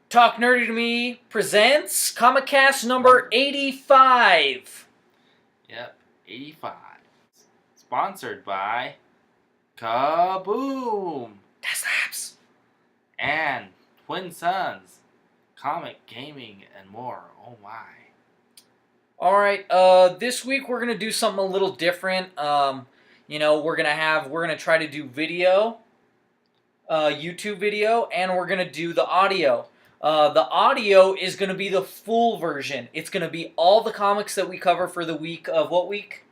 Talk Nerdy to Me presents Comicast number 85. Yep, 85. Sponsored by Kaboom That's Labs. and Twin Sons, comic, gaming, and more. Oh my. Alright, this week we're going to do something a little different. We're going to try to do video, YouTube video, and we're going to do the audio. The audio is going to be the full version. It's going to be all the comics that we cover for the week of what week?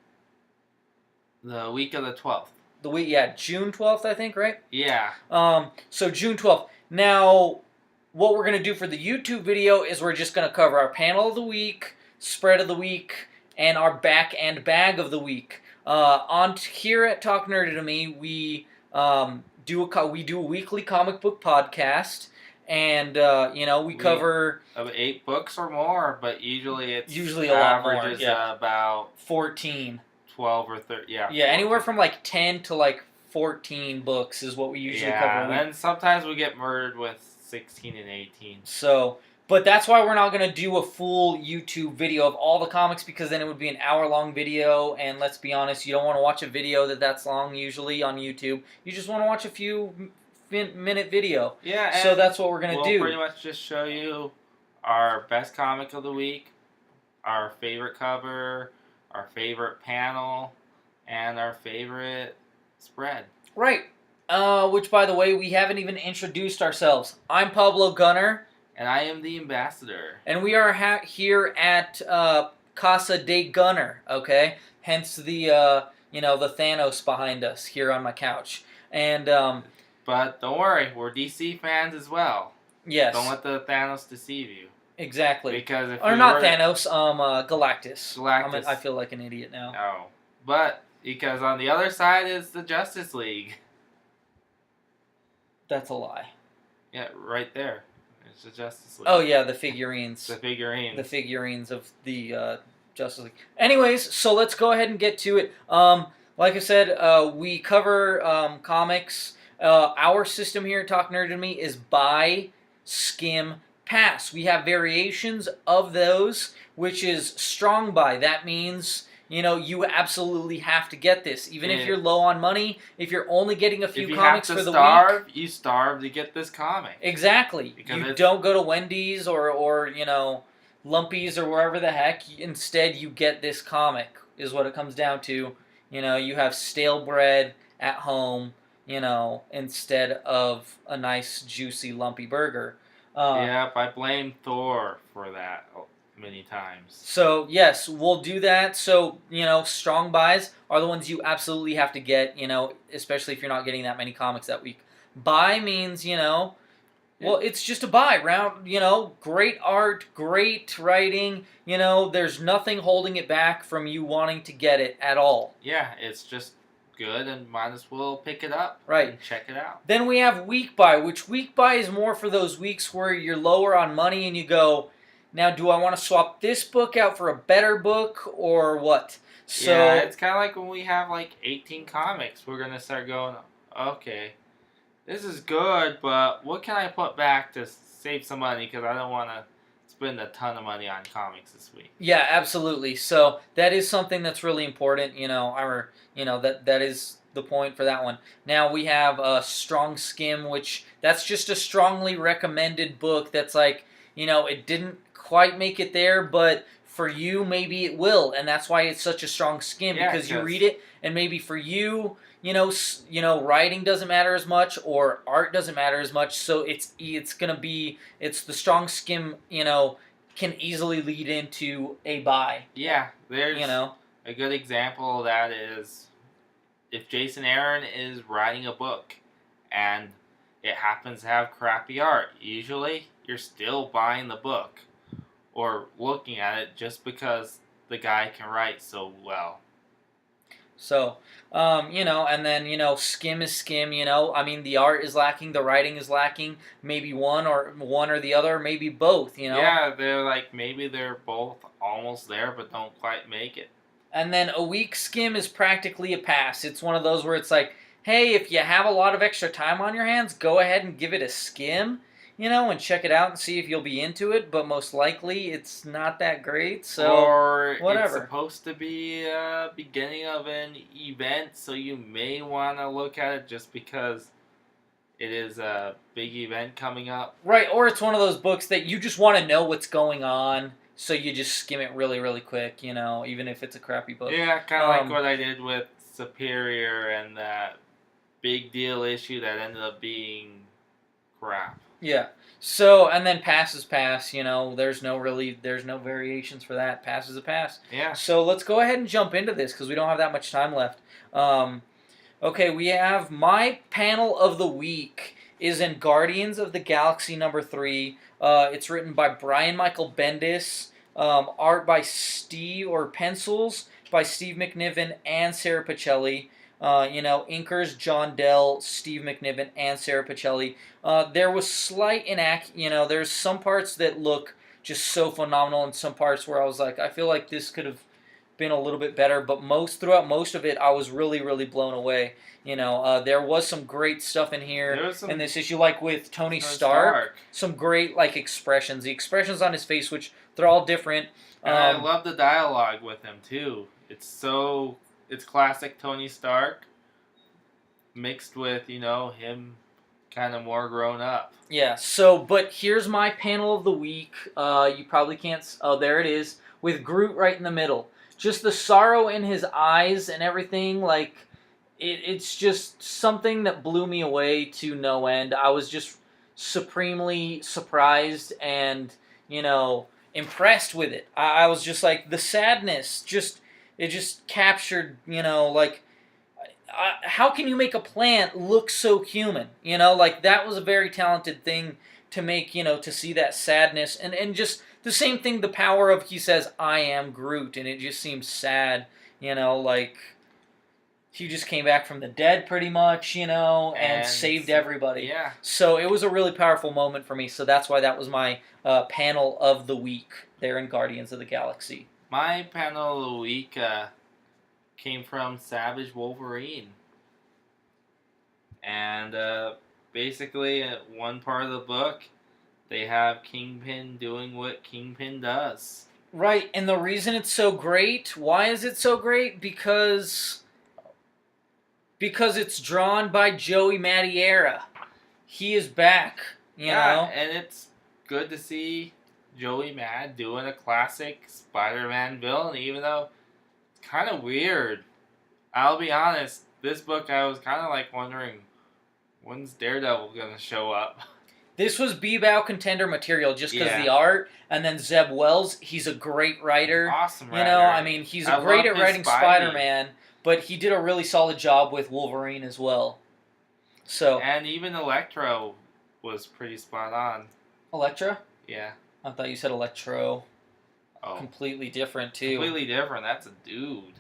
The week of the 12th. June 12th, I think, right? Yeah. So June 12th. Now, what we're going to do for the YouTube video is we're just going to cover our panel of the week, spread of the week, and our back and bag of the week. Here at Talk Nerdy to Me, we do a weekly comic book podcast, and we cover of 8 books or more, but usually it's a lot more. Averages about 14. 12 or 30. Yeah. Yeah, 14. Anywhere from like 10 to like 14 books is what we usually cover. Yeah, and then sometimes we get murdered with 16 and 18. So, but that's why we're not going to do a full YouTube video of all the comics, because then it would be an hour-long video, and let's be honest, you don't want to watch a video that's long usually on YouTube. You just want to watch a few minute video. Yeah, so that's what we're going to do. We'll pretty much just show you our best comic of the week, our favorite cover, our favorite panel, and our favorite spread. Right. Which, by the way, we haven't even introduced ourselves. I'm Pablo Gunner. And I am the ambassador. And we are here at Casa de Gunner, okay? Hence the, the Thanos behind us here on my couch. And, but don't worry, we're DC fans as well. Yes. Don't let the Thanos deceive you. Exactly. Because if Thanos, Galactus. Galactus. I feel like an idiot now. No. But, because on the other side is the Justice League. That's a lie. Yeah, right there. It's the Justice League. Oh, yeah, the figurines. The figurines. The figurines of the Justice League. Anyways, so let's go ahead and get to it. Like I said, we cover comics. Our system here at Talk Nerd to Me is buy, skim, pass. We have variations of those, which is strong buy. That means, you absolutely have to get this. Even if you're low on money, if you're only getting a few comics for the week. You starve to get this comic. Exactly. You don't go to Wendy's or Lumpy's or wherever the heck. Instead, you get this comic, is what it comes down to. You have stale bread at home, instead of a nice, juicy, lumpy burger. Yep, I blame Thor for that many times. So, yes, we'll do that. So, strong buys are the ones you absolutely have to get, especially if you're not getting that many comics that week. Buy means, well, it's just a buy. Great art, great writing, there's nothing holding it back from you wanting to get it at all. Yeah, it's just good and might as well pick it up and check it out. Then we have week buy, which week buy is more for those weeks where you're lower on money and you go, now do I want to swap this book out for a better book or what? So yeah, it's kind of like when we have like 18 comics, we're going to start going, okay, this is good, but what can I put back to save some money, because I don't want to spend a ton of money on comics this week. Yeah, absolutely. So that is something that's really important, that is the point for that one. Now we have a strong skim, which that's just a strongly recommended book that's like, it didn't quite make it there, but for you maybe it will, and that's why it's such a strong skim, because you read it and maybe for you, writing doesn't matter as much or art doesn't matter as much, so it's the strong skim, can easily lead into a buy. Yeah, there's a good example of that is if Jason Aaron is writing a book and it happens to have crappy art, usually you're still buying the book or looking at it just because the guy can write so well. So, and then, skim is skim, the art is lacking, the writing is lacking, maybe one or the other, maybe both, Yeah, maybe they're both almost there, but don't quite make it. And then a weak skim is practically a pass. It's one of those where it's like, hey, if you have a lot of extra time on your hands, go ahead and give it a skim. and check it out and see if you'll be into it. But most likely, it's not that great. So Or it's whatever. supposed to be a beginning of an event, so you may want to look at it just because it is a big event coming up. Right, or it's one of those books that you just want to know what's going on, so you just skim it really, really quick, even if it's a crappy book. Yeah, kind of like what I did with Superior and that big deal issue that ended up being crap. Yeah. So, and then pass is pass, there's no variations for that. Pass is a pass. Yeah. So let's go ahead and jump into this because we don't have that much time left. Okay, we have my panel of the week is in Guardians of the Galaxy #3. It's written by Brian Michael Bendis, art by pencils by Steve McNiven and Sarah Pichelli. Inkers John Dell, Steve McNiven, and Sarah Pichelli. There was slight there's some parts that look just so phenomenal and some parts where I was like, I feel like this could have been a little bit better, but throughout most of it, I was really, really blown away. There was some great stuff in here in this issue, like with Tony Stark. Some great expressions. The expressions on his face, which they're all different. And I love the dialogue with him too. It's classic Tony Stark mixed with him kind of more grown up. Yeah. So, but here's my panel of the week. You probably can't. Oh, there it is, with Groot right in the middle. Just the sorrow in his eyes and everything, it's just something that blew me away to no end. I was just supremely surprised and, impressed with it. I was just like, the sadness, it just captured, how can you make a plant look so human? That was a very talented thing to make, to see that sadness and just the same thing, the power of, he says, I am Groot, and it just seems sad, he just came back from the dead pretty much, and saved everybody. Yeah. So it was a really powerful moment for me, so that's why that was my panel of the week there in Guardians of the Galaxy. My panel of the week came from Savage Wolverine. And basically, at one part of the book, they have Kingpin doing what Kingpin does. Right, and the reason it's so great, why is it so great? Because it's drawn by Joey Madureira. He is back, you know? And it's good to see Joey Mad doing a classic Spider-Man villain, even though it's kind of weird. I'll be honest, this book I was kind of wondering, when's Daredevil gonna show up? This was B-Bow contender material just because of the art, and then Zeb Wells, he's a great writer. Awesome writer. He's great at writing Spider-Man, but he did a really solid job with Wolverine as well. So and even Electro was pretty spot on. Electra? Yeah. I thought you said Electro. Oh. Completely different, too. Completely different. That's a dude.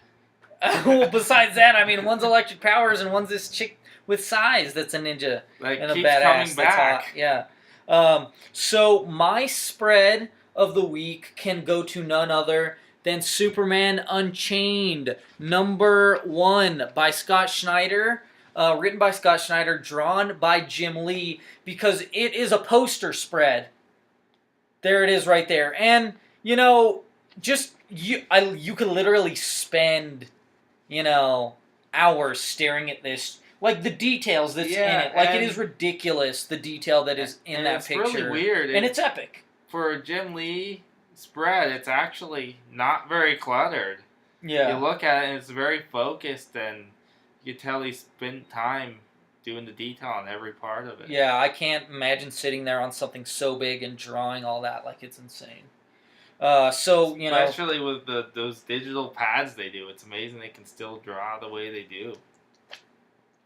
Well, besides that, one's electric powers and one's this chick with size that's a ninja and a keeps badass coming that's back. hot. Yeah. So my spread of the week can go to none other than Superman Unchained, #1 by Scott Schneider, written by Scott Schneider, drawn by Jim Lee, because it is a poster spread. There it is right there. And, you could literally spend, hours staring at this. The details that's in it. It is ridiculous, the detail that is in that picture. It's really weird. And it's epic. For a Jim Lee spread, it's actually not very cluttered. Yeah. You look at it and it's very focused, and you tell he spent time doing the detail on every part of it. Yeah, I can't imagine sitting there on something so big and drawing all that. It's insane. Especially with those digital pads they do. It's amazing they can still draw the way they do.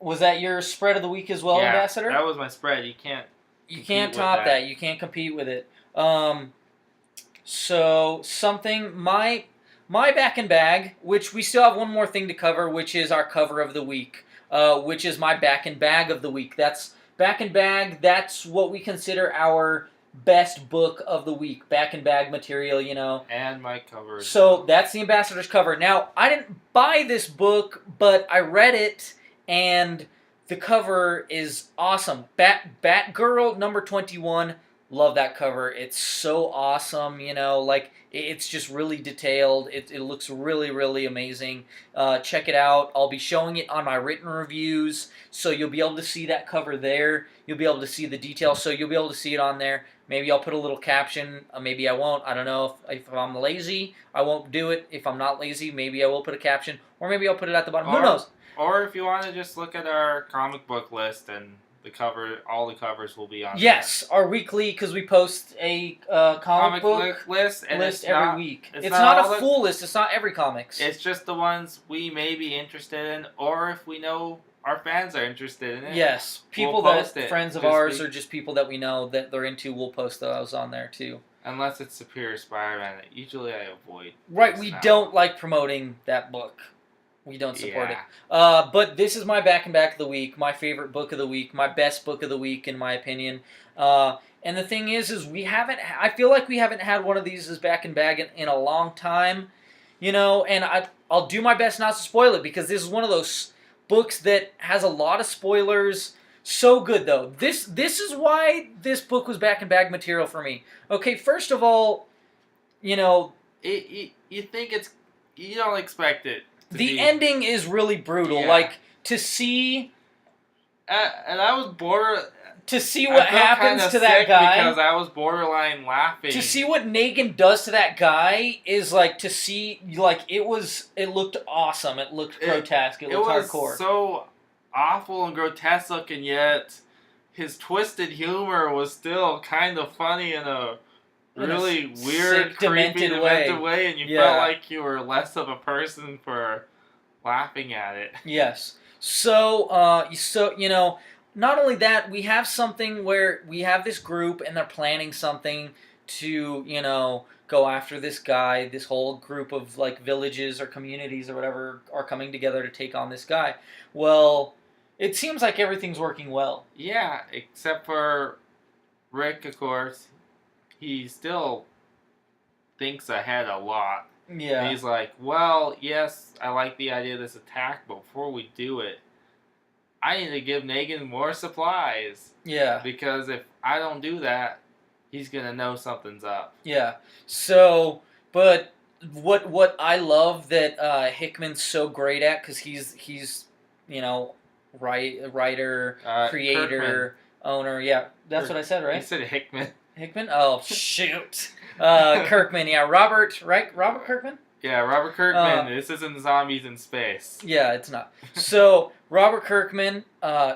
Was that your spread of the week as well, Ambassador? That was my spread. You can't top that. You can't compete with it. My back and bag, which we still have one more thing to cover, which is our cover of the week, which is my back and bag of the week. That's back and bag. That's what we consider our best book of the week, back and bag material, And my cover. So that's the Ambassador's cover. Now, I didn't buy this book, but I read it, and The cover is awesome. Batgirl number 21. Love that cover. It's so awesome. Like it's just really detailed. It looks really really amazing. Check it out. I'll be showing it on my written reviews, so you'll be able to see that cover there. You'll be able to see the details, so you'll be able to see it on there. Maybe I'll put a little caption. Maybe I won't. I don't know. If I'm lazy, I won't do it. If I'm not lazy, maybe I will put a caption, or maybe I'll put it at the bottom. Who knows? Or if you want to just look at our comic book list and all the covers will be on yes, our weekly, because we post a comic book list every week. It's not a full list. It's not every comics. It's just the ones we may be interested in, or if we know our fans are interested in it. Yes, people friends of ours or just people that we know that they're into, we'll post those on there too. Unless it's Superior Spider-Man, usually I avoid. Right, we don't like promoting that book. We don't support it. But this is my back of the week, my favorite book of the week, my best book of the week, in my opinion. And the thing is I feel like we haven't had one of these as back in a long time, and I'll do my best not to spoil it, because this is one of those books that has a lot of spoilers. So good, though. This is why this book was back material for me. Okay, first of all, you think you don't expect it. The ending is really brutal. Yeah. Like, to see... and I was bored... To see what happens to that guy... because I was borderline laughing. To see what Negan does to that guy is like to see... Like, it looked awesome. It looked grotesque. It looked hardcore. It was so awful and grotesque looking, yet his twisted humor was still kind of funny in a... really weird, sick, creepy, demented way, and you felt like you were less of a person for laughing at it. Yes. So, not only that, we have something where we have this group, and they're planning something to, go after this guy. This whole group of, like, villages or communities or whatever are coming together to take on this guy. Well, it seems like everything's working well. Yeah, except for Rick, of course. He still thinks ahead a lot. Yeah. And he's like, well, yes, I like the idea of this attack, but before we do it, I need to give Negan more supplies. Yeah. Because if I don't do that, he's going to know something's up. Yeah. So, but what I love that Hickman's so great at, because he's writer, creator, Kirkman. Owner. Yeah, that's what I said, right? You said Hickman. Hickman? Oh, shoot. Kirkman, yeah. Robert Kirkman? Yeah, Robert Kirkman. This isn't Zombies in Space. Yeah, it's not. So, Robert Kirkman,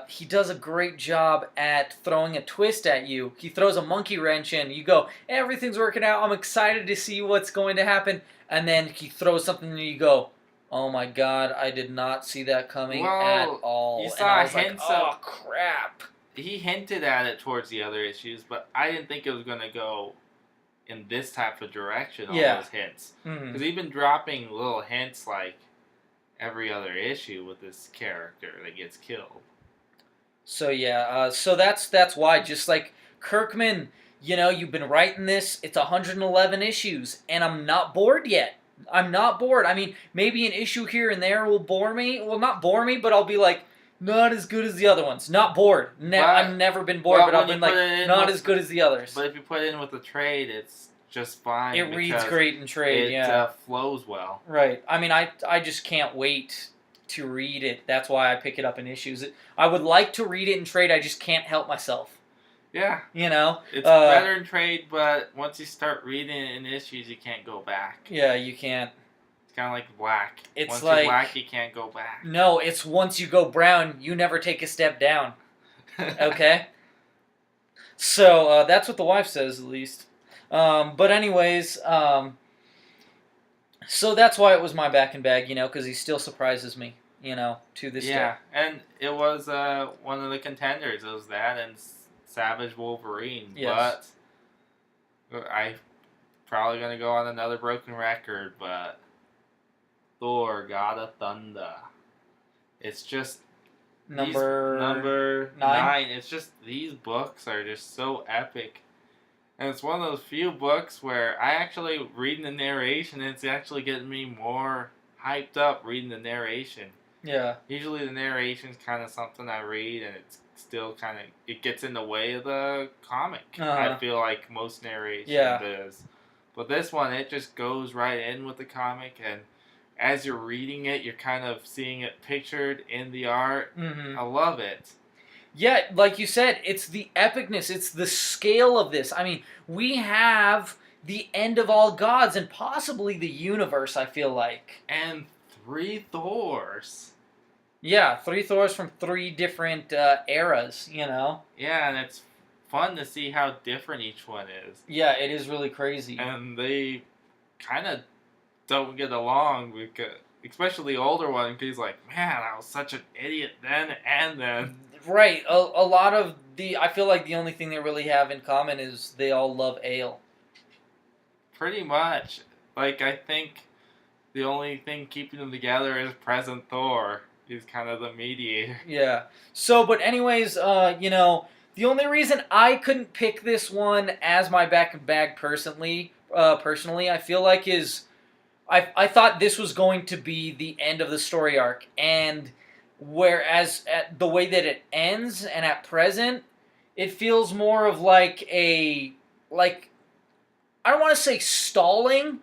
he does a great job at throwing a twist at you. He throws a monkey wrench in. You go, everything's working out. I'm excited to see what's going to happen. And then he throws something and you go, oh my God, I did not see that coming at all. You saw hints oh, crap. He hinted at it towards the other issues, but I didn't think it was going to go in this type of direction, all those hints. Because he's been dropping little hints like every other issue with this character that gets killed. So yeah, so that's why, just like Kirkman, you've been writing this, it's 111 issues, and I'm not bored yet. I'm not bored. I mean, maybe an issue here and there will bore me. Well, not bore me, but I'll be like, not as good as the other ones. Not bored. I've never been bored, but I've been like, not as good as the others. But if you put it in with a trade, it's just fine. It reads great in trade, It flows well. Right. I mean, I just can't wait to read it. That's why I pick it up in issues. I would like to read it in trade, I just can't help myself. Yeah. It's better in trade, but once you start reading it in issues, you can't go back. Yeah, you can't. It's kind of like black. Once you're black, you can't go back. No, it's once you go brown, you never take a step down. Okay? So, that's what the wife says, at least. But anyways, so that's why it was my back and bag, because he still surprises me, to this day. Yeah, and it was one of the contenders. It was that and Savage Wolverine. Yes. But I'm probably going to go on another broken record, but Thor, God of Thunder. It's just... Number 9. It's just, these books are just so epic. And it's one of those few books where I actually reading the narration, and it's actually getting me more hyped up reading the narration. Yeah. Usually the narration's kind of something I read, and it's still kind of, it gets in the way of the comic. I feel like most narration does. But this one, it just goes right in with the comic, and as you're reading it, you're kind of seeing it pictured in the art. Mm-hmm. I love it. Yeah, like you said, it's the epicness, it's the scale of this. I mean, we have the end of all gods and possibly the universe, I feel like. And 3 Thors. Yeah, 3 Thors from 3 different eras, you know? Yeah, and it's fun to see how different each one is. Yeah, it is really crazy. And they kind of don't get along, because, especially the older one, because he's like, man, I was such an idiot then and then. Right, a lot of I feel like the only thing they really have in common is they all love ale. Pretty much. Like, I think the only thing keeping them together is present Thor. He's kind of the mediator. Yeah. So, but anyways, you know, the only reason I couldn't pick this one as my bag personally, I feel like is I thought this was going to be the end of the story arc, and whereas at the way that it ends and at present, it feels more of like a I don't want to say stalling,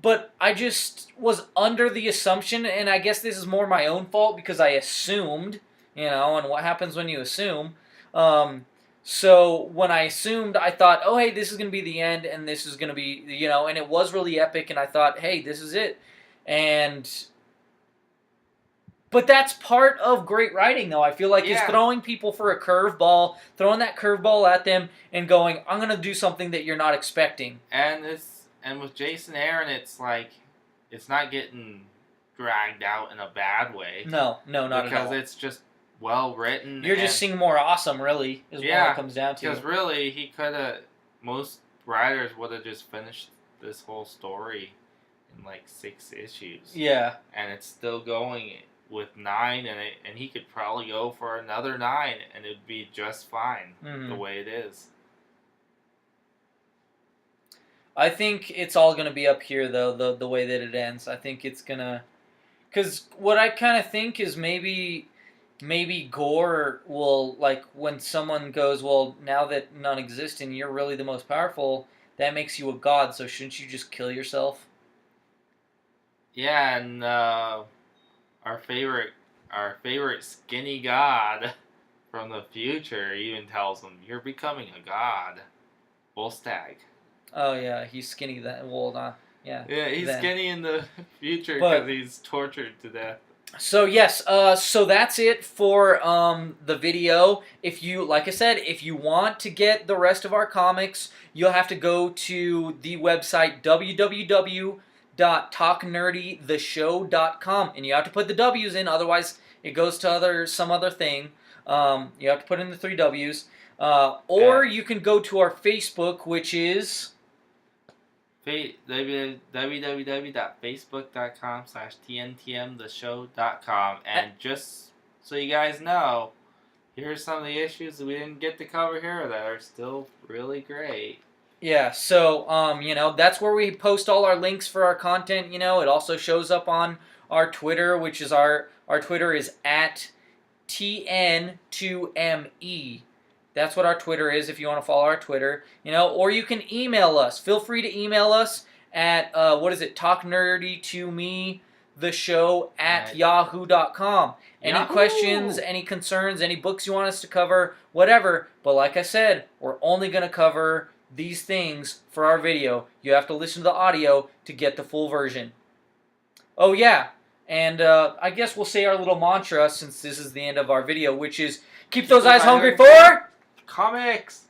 but I just was under the assumption, and I guess this is more my own fault because I assumed, you know, and what happens when you assume. So when I assumed, I thought, oh, hey, this is going to be the end, and this is going to be, you know, and it was really epic, and I thought, hey, this is it. But that's part of great writing, though. I feel like is throwing people for a curveball, throwing that curveball at them, and going, I'm going to do something that you're not expecting. And with Jason Aaron, it's like, it's not getting dragged out in a bad way. No, not at all. Because it's just well written. You're just seeing more awesome, really, is what it comes down to. Because really, he could have, most writers would have just finished this whole story in like 6 issues. Yeah. And it's still going with 9, and he could probably go for another 9, and it'd be just fine the way it is. I think it's all going to be up here, though, the way that it ends. I think it's going to... Because what I kind of think is maybe Gore will, like, when someone goes, well, now that none exist and you're really the most powerful, that makes you a god, so shouldn't you just kill yourself? Yeah, and our favorite skinny god from the future even tells him, you're becoming a god. Volstagg. Oh, yeah, he's skinny then. Well, yeah. Yeah, he's skinny in the future because he's tortured to death. So, yes, so that's it for the video. If you, like I said, if you want to get the rest of our comics, you'll have to go to the website www.talknerdytheshow.com, and you have to put the W's in, otherwise it goes to some other thing. You have to put in the 3 W's. Or you can go to our Facebook, which is www.facebook.com/tntmtheshow.com. And just so you guys know, here's some of the issues that we didn't get to cover here that are still really great. Yeah, so, you know, that's where we post all our links for our content, you know. It also shows up on our Twitter, which is our Twitter is at TN2ME. That's what our Twitter is if you want to follow our Twitter, you know, or you can email us. Feel free to email us at, talknerdytometheshow@yahoo.com. Any questions, any concerns, any books you want us to cover, whatever. But like I said, we're only going to cover these things for our video. You have to listen to the audio to get the full version. Oh, yeah. And I guess we'll say our little mantra since this is the end of our video, which is keep those eyes hungry for... comics!